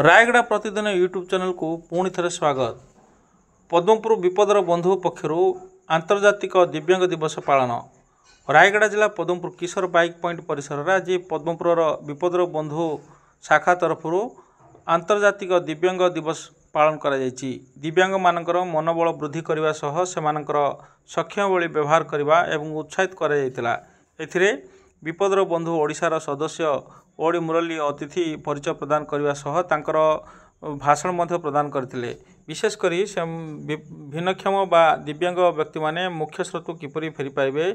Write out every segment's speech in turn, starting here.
रायगड़ा प्रतिदिन YouTube channel को पुणी थे स्वागत। पद्मपुर विपदर बंधु पक्षर आंतर्जातिक दिव्यांग दिवस पालन। रायगड़ा जिला पद्मपुर किशोर बाइक पॉइंट परिसर में आज पद्मपुर विपदर बंधु शाखा तरफ आंतर्जातिक दिव्यांग दिवस पालन करा जायछि। दिव्यांग मानकर मनोबल वृद्धि करने सह सेमानकर सक्षम बली व्यवहार करने एवं उत्साहित करा जायतिला। एथिरे विपदर बंधु ओडिशार सदस्य ओडी मुरली अतिथि परिचय प्रदान करने सह तांकर भाषण मध्य प्रदान करथिले। विशेषकर भिन्नक्षम बा दिव्यांग व्यक्ति माने मुख्य स्रोत किपरि फेरी पाइबे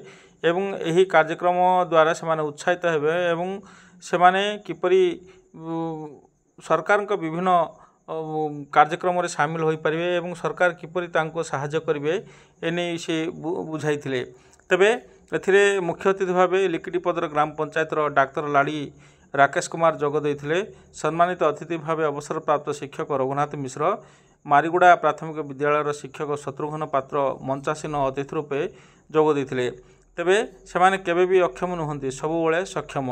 एवं एही कार्यक्रम द्वारा सेमाने उत्साहित हेबे एवं सेमाने किपरि सरकार को विभिन्न कार्यक्रम रे शामिल होई परिबे एवं सरकार किपरि तांको सहायता करिवे एने से बुझाइथिले। तबे एथिरे मुख्य अतिथि भावे लिकिटीपदर ग्राम पंचायत डाक्तर लाड़ी राकेश कुमार जोग देइथिले। सम्मानित अतिथि भावे अवसर प्राप्त शिक्षक रघुनाथ मिश्र, मारीगुड़ा प्राथमिक विद्यालय शिक्षक शत्रुघ्न पात्र मंचासीन अतिथि रूपे जोग देइथिले। तेबे सेमाने केबे भी अक्षम नुहंती, सबुबले सक्षम।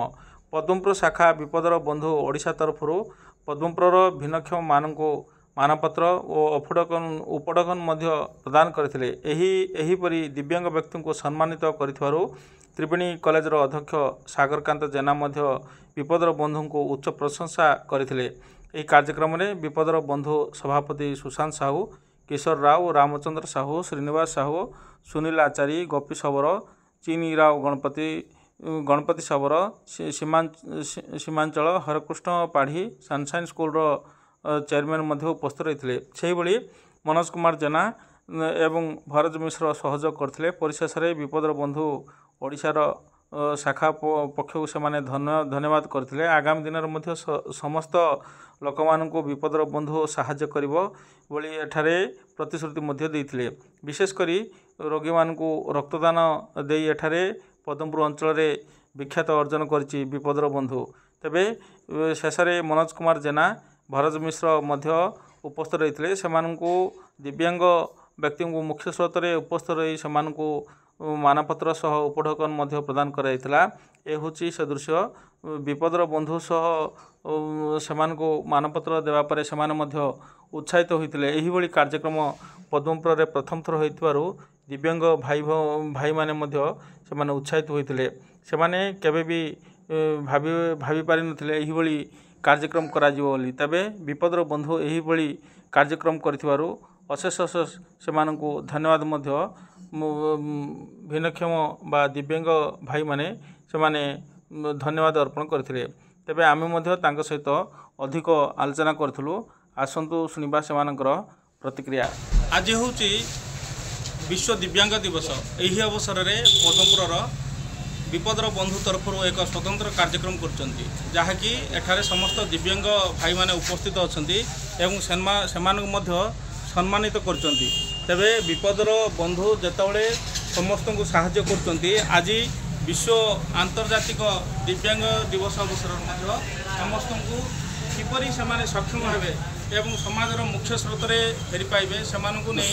पद्मपुर शाखा विपदर बंधु ओडिशा तरफ पद्मपुर भिन्नक्षम मानकु मानपत्र और उपडकन मध्य प्रदान करथिले। एहीपरि दिव्यांग व्यक्ति को सम्मानित करिथवारु त्रिवेणी कॉलेजर अध्यक्ष सागरकांत जेना मध्य विपदर बंधु को उच्च प्रशंसा करथिले। एही कार्यक्रम में विपदर बंधु सभापति सुशांत साहू, किशोर राव, रामचंद्र साहू, श्रीनिवास साहू, सुनील आचारी, गोपी सबर, चीनी Rao, Ganapati Sabar, Seemanchal, Harekrishna Padhi, sunshine school chairman मध्य उपस्थित रही। से भली मनोज कुमार जेना एवं भरत मिश्र सहयोग करथिले। परिशेष विपदर बंधु ओडिशार शाखा पक्ष से माने धन्यवाद करथिले। आगामी दिन में समस्त लोक मानू विपदर बंधु साहाय्य करिवो बोली एठारे प्रतिश्रुति मध्य देइथिले। विशेषकर रोगी मानू रक्तदान देई एठारे पद्मपुर अंचल रे विख्यात अर्जन करछि विपदर बंधु। तेबे शेष मनोज कुमार जेना, भरत मिश्र मध्य उपस्थित रही। सेमानकु दिव्यांग व्यक्ति को मुख्य स्रोत रे उपस्थित रही सेमानकु मानपत्र सह उपढकन मध्य प्रदान कराइथिला। ए होची से दृश्य विपदर बंधु सह सेमानकु मानपत्र देवा परे सेमाने मध्य उत्साहित होइथिले। एही भली कार्यक्रम पद्मपुर रे प्रथम थर होइथिबारु दिव्यांग भाई माने मध्य सेमाने उत्साहित होइथिले। सेमाने केबे भी भाबी पारि नथिले एही भली कार्यक्रम करा जिवो बोली। तबे विपदर बंधु एही भली कार्यक्रम करथिबारु अशेष सेमानकु धन्यवाद मध्य भिन्नक्षम बा दिव्यांग भाई माने सेमाने धन्यवाद अर्पण करथिले। तेबे आमे मध्य तांको सहित अधिक आलोचना करथुलु। आसंतु सुनिबा सेमानकर प्रतिक्रिया। आज होची विश्व दिव्यांग दिवस। एही अवसर रे पद्मपुर विपदर बंधु तरफ एक स्वतंत्र कार्यक्रम करछंती, जहाँकि एठारे समस्त दिव्यांग भाई माने उपस्थित अछंती एवं सेमानक मध्य सम्मानित करछंती। तेबे विपदर बंधु जेतबेले समस्त को सहायता करछंती, आज विश्व आंतर्जातिक दिव्यांग दिवस अवसर मध्य समस्त को किपरि सेमाने सक्षम हेबे एवं समाजर मुख्य स्रोत रे फेरी पाइबे सेमानकु नै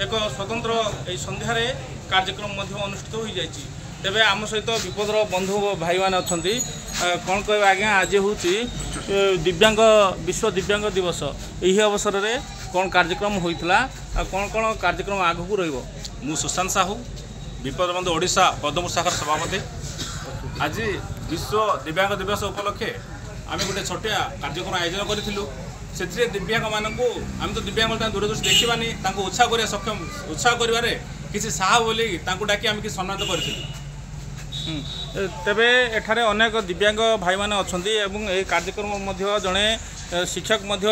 एक स्वतंत्र ए संध्यारे कार्यक्रम मध्य अनुष्ठित हो जाइछि। तेबे आम सहित विपदर बंधु भाई माने अछंती। कौन कह आज्ञा आज हूँ दिव्यांग विश्व दिव्यांग दिवस। यही अवसर रे कौन कार्यक्रम होइतला, कौन कौन कार्यक्रम आगु रहिबो? मु सुशांत साहू, विपद बंधु ओडिशा पद्मपुर शाखार सभापति। आज विश्व दिव्यांग दिवस उपलक्षे आम गोटे छोटिया कार्यक्रम आयोजन करूँ। से दिव्यांग मानू आम तो दिव्यांग दूरदृष्टि देखानी उत्साह कर सक्षम उत्साह कर किसी साहा बोली डाकी आम कि सम्मानित कर। तेबे एठारे अनेक दिव्यांग भाई माने अछंती एवं ए कार्यक्रम मध्य जड़े शिक्षक मध्य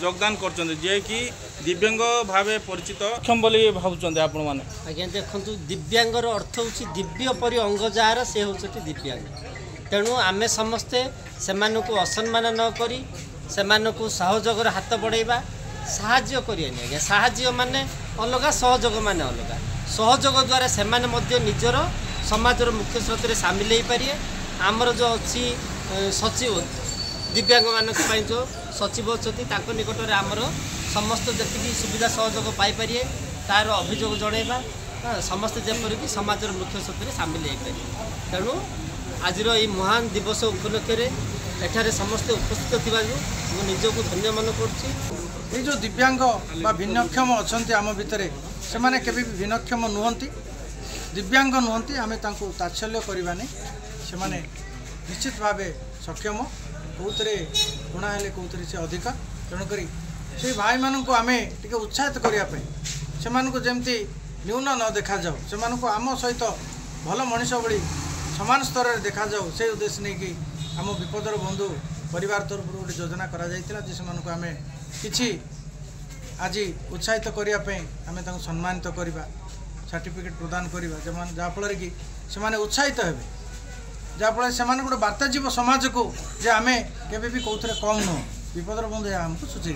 योगदान करछंती जे कि दिव्यांग भावे परिचित सक्षम बोली भावुचंती आपण माने। आज्ञा देखंतु दिव्यांगर अर्थ होची दिव्य परि अंग जार से होचती दिव्यांग। तेणु आमे समस्ते सेमानकु असम्मान न करी सेमानकु सहयोगर हाथ बढ़ाइबा, साहाय्य करियानी। आज्ञा साहाय्य माने अलगा, सहयोग माने अलगा। सहयोग द्वारा सेमाने मध्य निजर समाजर मुख्य स्रोत रे सामिल हो पारे। आमर जो अच्छी सचिव दिव्यांग मानक जो सचिव अच्छा निकट में आमर समस्त जी सुविधा सहयोग पाइपर तार अभियोग जनइबा समस्ते जपरिक समाजर मुख्य स्रोत रे सामिल हो पारे। तेणु आज महान दिवस उपलक्ष्य एठारे समस्ते उपस्थित थिबारु मु निजको धन्य मन करछि। ये जो दिव्यांग बा भिन्नक्षम अच्छा आम भितर से माने केबे भी भिन्नक्षम नुहंती दिव्यांग नुहंती आमे तांको तात्सल्य करबानी से माने निश्चित भावे सक्षम कौतरे गुणा हेले कौतरे से अधिक तेणुक से भाई मानक आमे टिके उत्साहित करने से जमती न्यून न देखा जाऊ से आम सहित भल मनीष भली समान स्तर में देखा जाऊ से उद्देश्य नहीं कि आम विपदर बंधु परिवार तरफ गोटे योजना करा जायतिला जे से आमे किछि आज उत्साहित करने आम सम्मानित करवा सर्टिफिकेट प्रदान करवा जहाँफल कि से उत्साहित हे जहाँफल से गोटे बार्ता जीव समाज को जे आम केबे भी कौन कम नुह विपदर बंधु आमको सूचई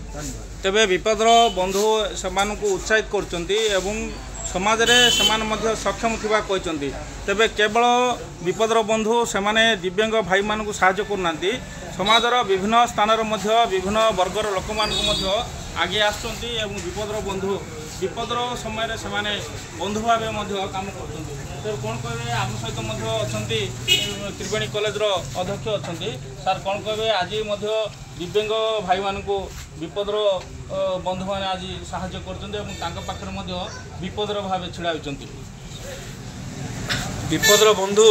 धन्यवाद। तेबे विपदर बंधु सेमानकु उत्साहित करचंती एवं समाज रे समान मध्य सक्षम थिबा कहचंती। तेबे केवल विपदर बंधु सेमाने दिव्यांग भाई मानकु सहाय्य करनांती समाजर विभिन्न स्थान मध्य विभिन्न वर्गर लोक मानकु मध्य आगे आसुचंती एवं विपदर बंधु विपदर समय रे सेमाने बंधु भावे मध्य काम करचंती। तो कौन कहे आम सहित अच्छी त्रिवेणी कॉलेज अध्यक्ष अच्छा सार कौन कहे आज दिव्यांग भाई मान विपदर बंधु मैंने आज साहाय्य कर विपदर भाव छिड़ा होती। विपदर बंधु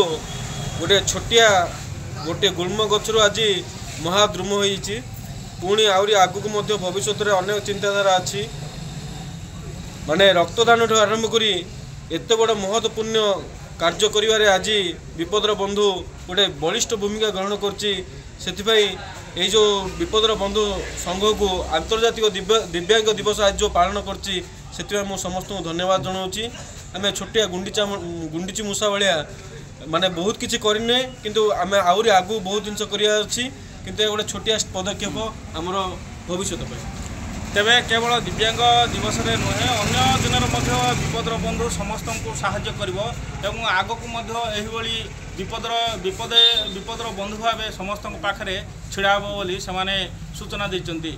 गोटे छोटिया गोटे गुल्म गचर आज महाद्रुम होती पुणी आहरी आगक भविष्य में अनेक चिंताधारा अच्छी माने रक्तदान आरंभ करी एत बड़ महत्वपूर्ण कार्य करिवारे आज विपदर बंधु गोटे बलिष्ठ भूमिका ग्रहण करछि। जो विपदर बंधु संघ को आंतर्जातिक दिव्यांग दिवस आज जो पालन करछि मु समस्त धन्यवाद जनाऊँगी। आम छोटिया गुंडीची मूषा भाया माने बहुत किसी करने किंतु आम आहरी आगु बहुत जिनस करिया अछि किंतु गोटे छोटिया पदक्षेप आमर भविष्य तेबे केवल दिव्यांग दिवस रे नुहे अन्य दिन विपदर बंधु समस्त को साहाय्य करिवो एवं आगक विपदर बंधु भाव समस्त पाखरे छिड़ा बोली से सूचना देइचंती।